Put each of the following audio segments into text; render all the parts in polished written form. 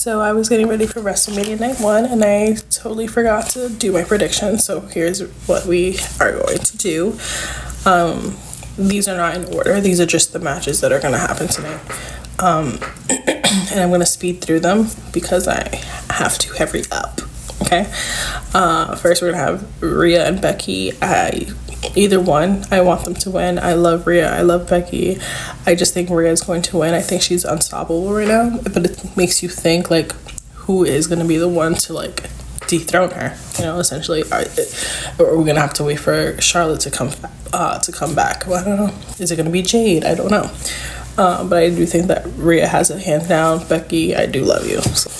So I was getting ready for WrestleMania Night 1 and I totally forgot to do my prediction. So here's what we are going to do. These are not in order. These are just the matches that are going to happen tonight. And I'm going to speed through them because I have to hurry up. Okay. First we're going to have Rhea and Becky. Either one, I want them to win. I love Rhea. I love Becky. I just think Rhea is going to win. I think she's unstoppable right now. But it makes you think, like, who is going to be the one to, like, dethrone her? You know, essentially. Or we're going to have to wait for Charlotte to come back. Well, I don't know. Is it going to be Jade? I don't know. But I do think that Rhea has it hands down. Becky, I do love you. So.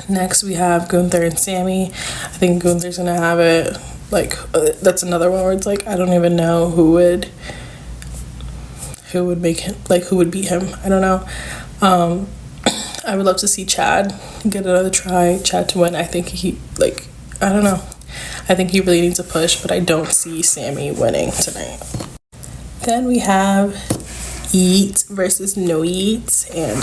Next, we have Gunther and Sammy. I think Gunther's going to have it. Like, that's another one where it's like, I don't even know who would make him, like, who would beat him. I don't know. I would love to see Chad get another try, Chad to win. I think he, like, I don't know. I think he really needs a push, but I don't see Sammy winning tonight. Then we have Yeet versus No Yeet, and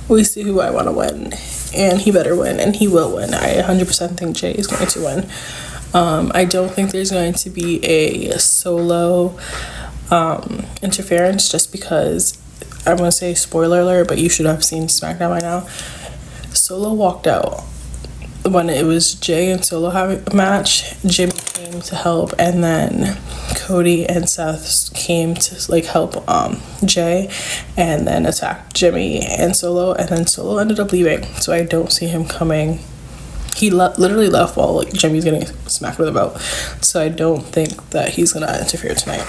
we see who I want to win. And he better win, and he will win. I 100% think Jey is going to win. I don't think there's going to be a solo interference, just because, I'm going to say spoiler alert, but you should have seen SmackDown by now. Solo walked out when it was Jey and Solo having a match. Jimmy came to help, and then Cody and Seth came to, like, help Jey, and then attacked Jimmy and Solo, and then Solo ended up leaving. So I don't see him coming. He literally left while, like, Jimmy's getting smacked with a belt. So I don't think that he's gonna interfere tonight.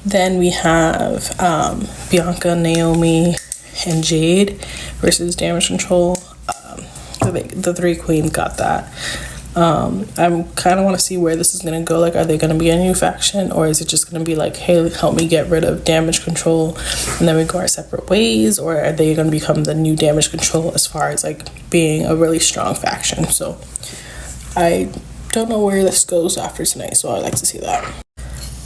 Then we have Bianca, Naomi, and Jade versus Damage Control. The three queens got that. I kind of want to see where this is going to go. Like, are they going to be a new faction, or is it just going to be like, hey, help me get rid of Damage Control and then we go our separate ways? Or are they going to become the new Damage Control as far as, like, being a really strong faction? So I don't know where this goes after tonight, so I'd like to see that.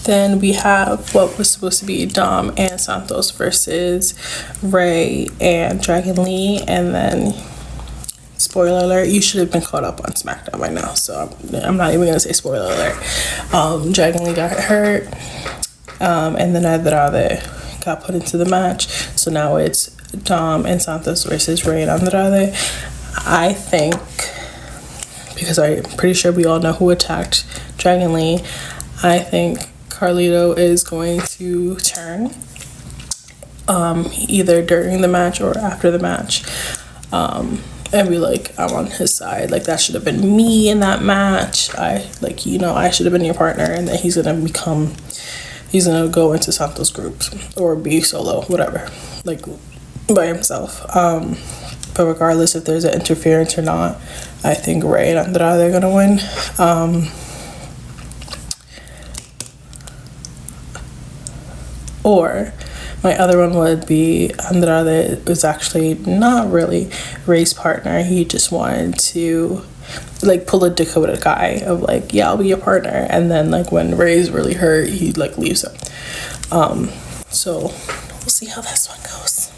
Then we have what was supposed to be Dom and Santos versus Ray and Dragon Lee, and then spoiler alert, you should have been caught up on SmackDown by now, so I'm not even gonna say spoiler alert. Dragon Lee got hurt, and then Andrade got put into the match, so now it's Dom and Santos versus Ray and Andrade. I think, because I'm pretty sure we all know who attacked Dragon Lee, I think Carlito is going to turn either during the match or after the match, and be like, I'm on his side. Like, that should have been me in that match. I should have been your partner. And then he's gonna go into Santos group or be solo, whatever, like, by himself. But regardless if there's an interference or not, I think Ray and Andrade are gonna win. Or my other one would be Andrade was actually not really Ray's partner. He just wanted to, like, pull a Dakota guy of, like, yeah, I'll be your partner. And then, like, when Ray's really hurt, he, like, leaves him. So we'll see how this one goes.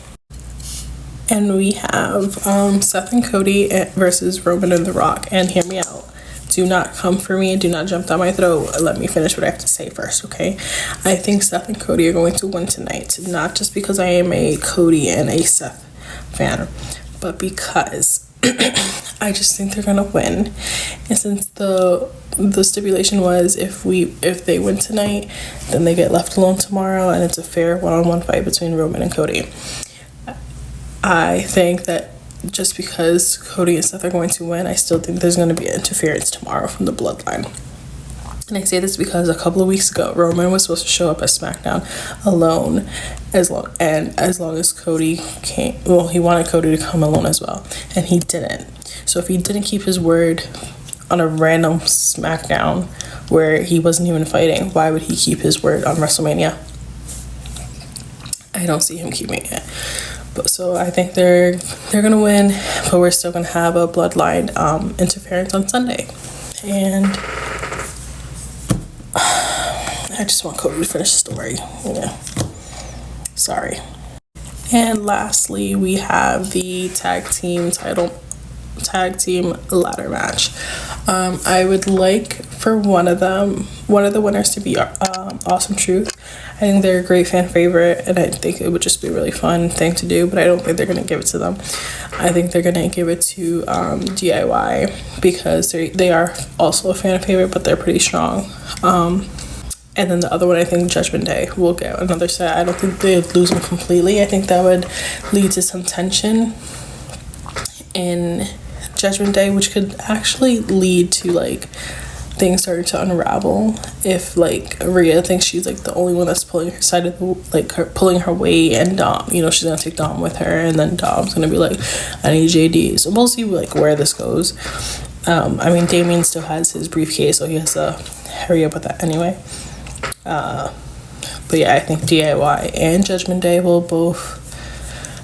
And we have Seth and Cody versus Roman and The Rock. And hear me out. Do not come for me. Do not jump down my throat. Let me finish what I have to say first, okay? I think Seth and Cody are going to win tonight. Not just because I am a Cody and a Seth fan, but because I just think they're going to win. And since the stipulation was if they win tonight, then they get left alone tomorrow, and it's a fair one-on-one fight between Roman and Cody. I think that just because Cody and Seth are going to win, I still think there's going to be interference tomorrow from the bloodline. And I say this because a couple of weeks ago, Roman was supposed to show up at SmackDown alone, as long as Cody came. Well, he wanted Cody to come alone as well, and he didn't. So if he didn't keep his word on a random SmackDown where he wasn't even fighting, why would he keep his word on WrestleMania? I don't see him keeping it. So I think they're gonna win, but we're still gonna have a bloodline interference on Sunday. And I just want Cody to finish the story. Yeah. Sorry. And lastly, we have the tag team ladder match. I would like for one of the winners to be Awesome Truth. I think they're a great fan favorite, and I think it would just be a really fun thing to do, but I don't think they're going to give it to them. I think they're going to give it to DIY, because they are also a fan favorite, but they're pretty strong. And then the other one, I think Judgment Day will get another set. I don't think they'd lose them completely. I think that would lead to some tension in Judgment Day, which could actually lead to like things starting to unravel if like Rhea thinks she's like the only one that's pulling her side of the, pulling her weight, and Dom, she's gonna take Dom with her, and then Dom's gonna be like, I need JD. So we'll see like where this goes. I mean, Damien still has his briefcase, so he has to hurry up with that anyway. But yeah, I think DIY and Judgment Day will both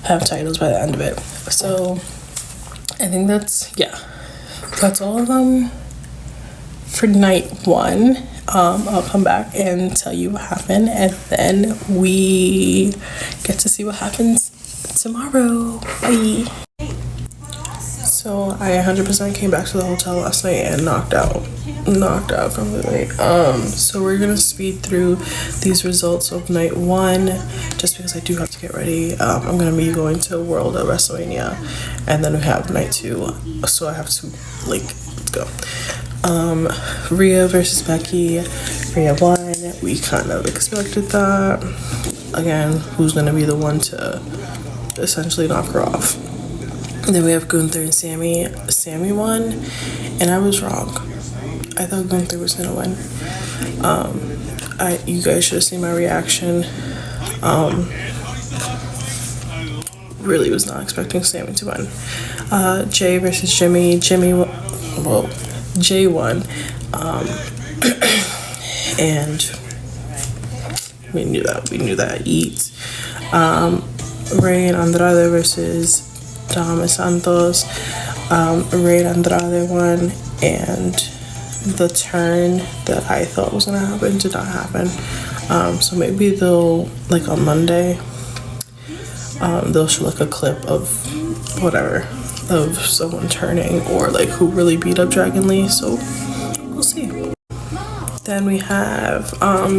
have titles by the end of it. So I think that's all of them for night one. I'll come back and tell you what happened, and then we get to see what happens tomorrow. Bye. So I 100% came back to the hotel last night and knocked out completely. So we're gonna speed through these results of night one, just because I do have to get ready. I'm gonna be going to World at WrestleMania, and then we have night two, so I have to let's go. Rhea versus Becky. Rhea won. We kind of expected that. Again, who's gonna be the one to essentially knock her off? And then we have Gunther and Sammy. Sammy won, and I was wrong. I thought Gunther was gonna win. You guys should have seen my reaction. Really was not expecting Sammy to win. Jey versus Jimmy. Jey won. And we knew that. Rey and Andrade versus Dom and Santos. Rey and Andrade won, and the turn that I thought was gonna happen did not happen. So maybe they'll, on Monday, they'll show a clip of whatever, of someone turning, or who really beat up Dragon Lee. So we'll see. Then we have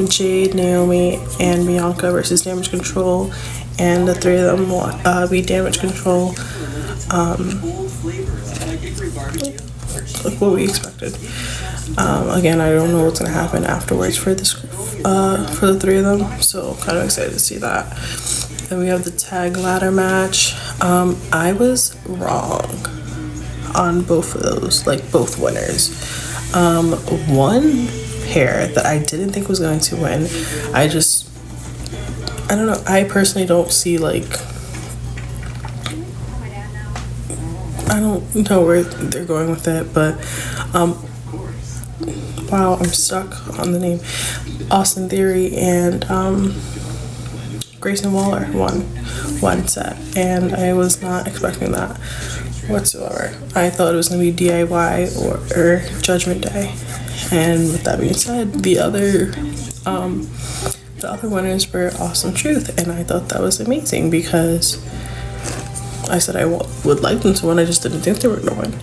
Jade, Naomi, and Bianca versus Damage Control, and the three of them beat Damage Control. What we expected. Again, I don't know what's gonna happen afterwards for this for the three of them, so kind of excited to see that. Then we have the tag ladder match. I was wrong on both of those, both winners. One pair that I didn't think was going to win, I don't know, I personally don't see I don't know where they're going with it, but wow, I'm stuck on the name. Austin Theory and Grayson Waller won one set, and I was not expecting that whatsoever. I thought it was going to be DIY or Judgment Day. And with that being said, the other winners were Awesome Truth, and I thought that was amazing, because I said I would like them to win, I just didn't think they were going to win.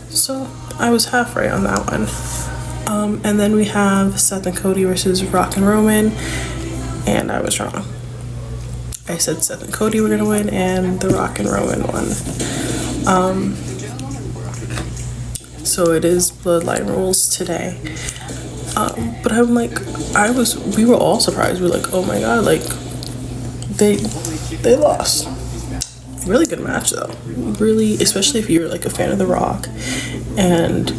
So I was half right on that one. And then we have Seth and Cody versus Rock and Roman, and I was wrong. I said Seth and Cody were going to win, and the Rock and Roman won. So it is Bloodline rules today. But I'm we were all surprised. We were oh my god, they lost. Really good match though. Really, especially if you're a fan of The Rock. And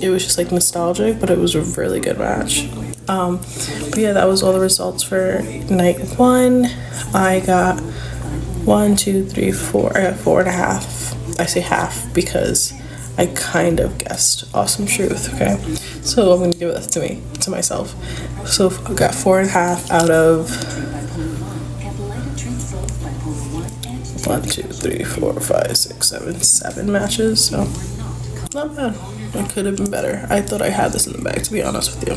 it was just nostalgic, but it was a really good match. But yeah, that was all the results for night one. I got 1, 2, 3, 4. I got 4.5. I say half because I kind of guessed Awesome Truth. Okay, so I'm gonna give it to myself. So I got 4.5 out of 1, 2, 3, 4, 5, 6, 7 matches. So not bad. It could have been better. I thought I had this in the bag, to be honest with you.